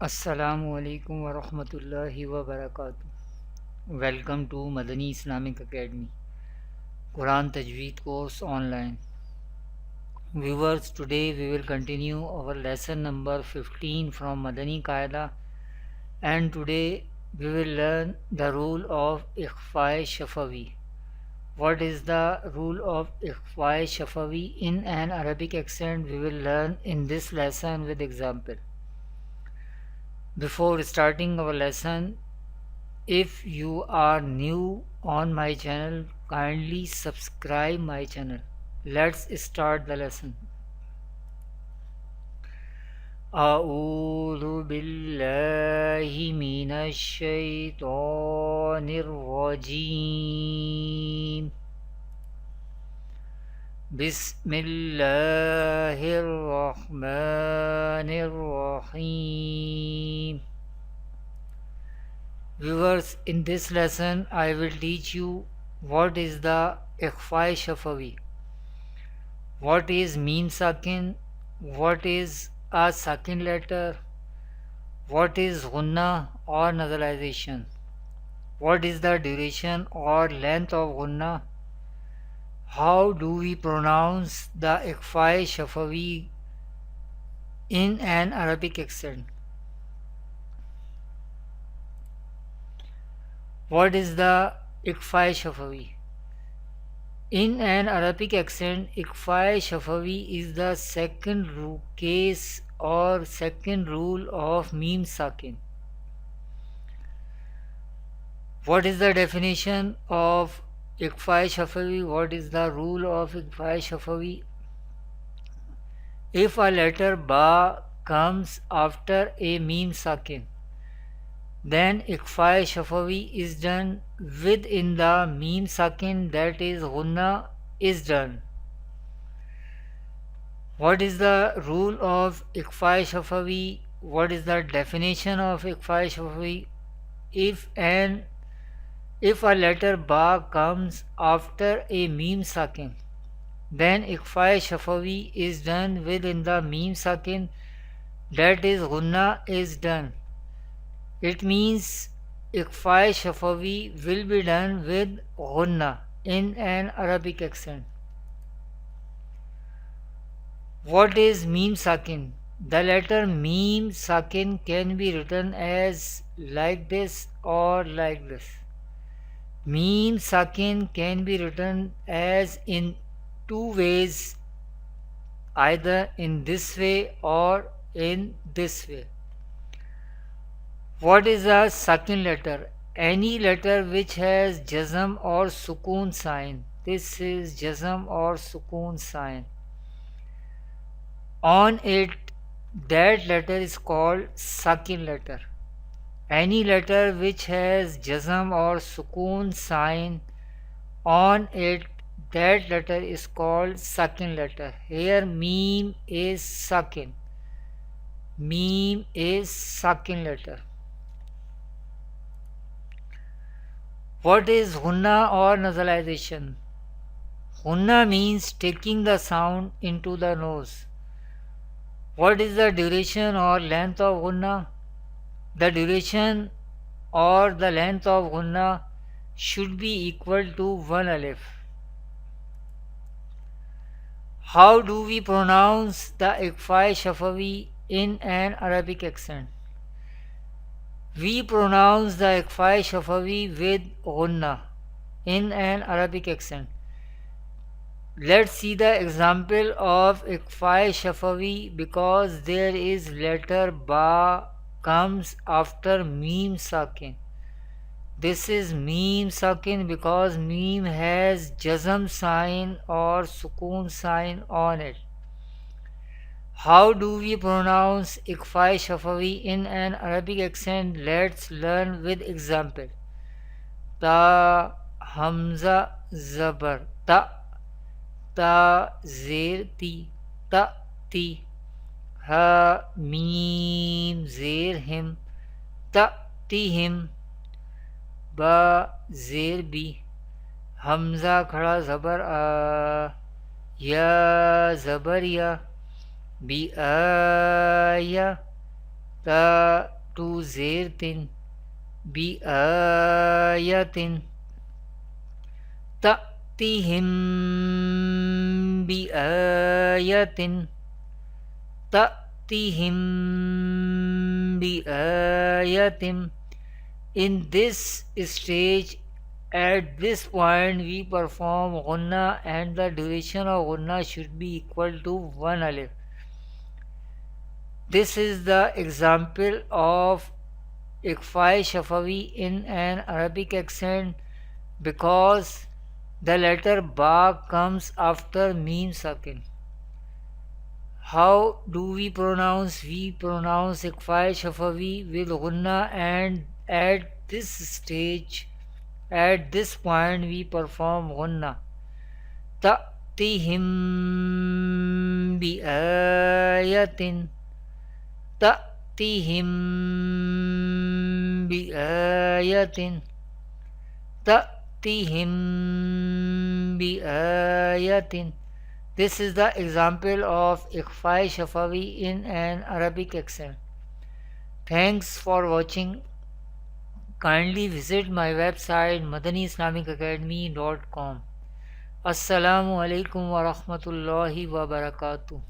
Assalamu alaikum wa rahmatullahi wa barakatuh. Welcome to Madani Islamic Academy, Quran Tajweed course online. Viewers, today we will continue our lesson number 15 from Madani Qaida, and today we will learn the rule of Ikhfa Shafawi. What is the rule of Ikhfa Shafawi in an Arabic accent? We will learn in this lesson with example. Before starting our lesson, if you are new on my channel, kindly subscribe my channel. Let's start the lesson. أعوذ بالله من الشيطان الرجيم بسم الله الرحمن الرحيم. Viewers, in this lesson I will teach you what is the Ikhfa Shafawi, what is Mim Sakin, what is a Sakin letter, what is Gunna or nasalization, what is the duration or length of Gunna, how do we pronounce the Ikhfa Shafawi in an Arabic accent. What is the Ikhfa Shafawi? In an Arabic accent, Ikhfa Shafawi is the second case or second rule of Mim Sakin. What is the definition of Ikhfa Shafawi? What is the rule of Ikhfa Shafawi? If a letter Ba comes after a Mim Sakin, then Ikhfa Shafawi is done within the Mim Sakin, that is Gunna is done. What is the rule of Ikhfa Shafawi? What is the definition of Ikhfa Shafawi? If a letter Ba comes after a Mim Sakin, then Ikhfa Shafawi is done within the Mim Sakin, that is Gunna is done. It means Ikhfa Shafawi will be done with Gunna in an Arabic accent. What is Mim Sakin? The letter Mim Sakin can be written as like this or like this. Mim Sakin can be written as in two ways, either in this way or in this way. What is a Sakin letter? Any letter which has Jazm or Sukoon sign. This is Jazm or Sukoon sign. On it, that letter is called Sakin letter. Any letter which has Jazm or Sukoon sign on it, that letter is called Sakin letter. Here Mim is Sakin. Mim is Sakin letter. What is Gunna or nasalization? Gunna means taking the sound into the nose. What is the duration or length of Gunna? The duration or the length of Gunna should be equal to 1 alif. How do we pronounce the Ikhfa Shafawi in an Arabic accent? We pronounce the Ikhfa Shafawi with Gunna in an Arabic accent. Let's see the example of Ikhfa Shafawi. Because there is letter Ba comes after Mim Sakin. This is Mim Sakin because Mim has Jazm sign or Sukoon sign on it. How do we pronounce Ikhfa Shafawi in an Arabic accent? Let's learn with example. Ta Hamza Zabar Ta, Ta Zir Ti, Ta Ti, Ha Mim Zir Him, Ta Ti Him, Ba Zir Bi, Hamza Khada Zabar A, Ya Zabar Ya, Bi Aya, ta to zirtin bi ayatin ta'tihim bi ayatin ta'tihim bi ayatin. In this stage, at this point, we perform gunna and the duration of gunna should be equal to 1 alif. This is the example of Ikhfa Shafawi in an Arabic accent because the letter Ba comes after Mim Sakin. How do we pronounce? We pronounce Ikhfa Shafawi with gunna, and at this stage, at this point, we perform gunna. Ta'tihim bi ayatin. Ta'tihim bi ayatin. Ta'tihim bi ayatin. This is the example of Ikhfa Shafawi in an Arabic accent. Thanks for watching. Kindly visit my website madaniislamicacademy.com. Assalamu alaikum wa rahmatullahi wa barakatuh.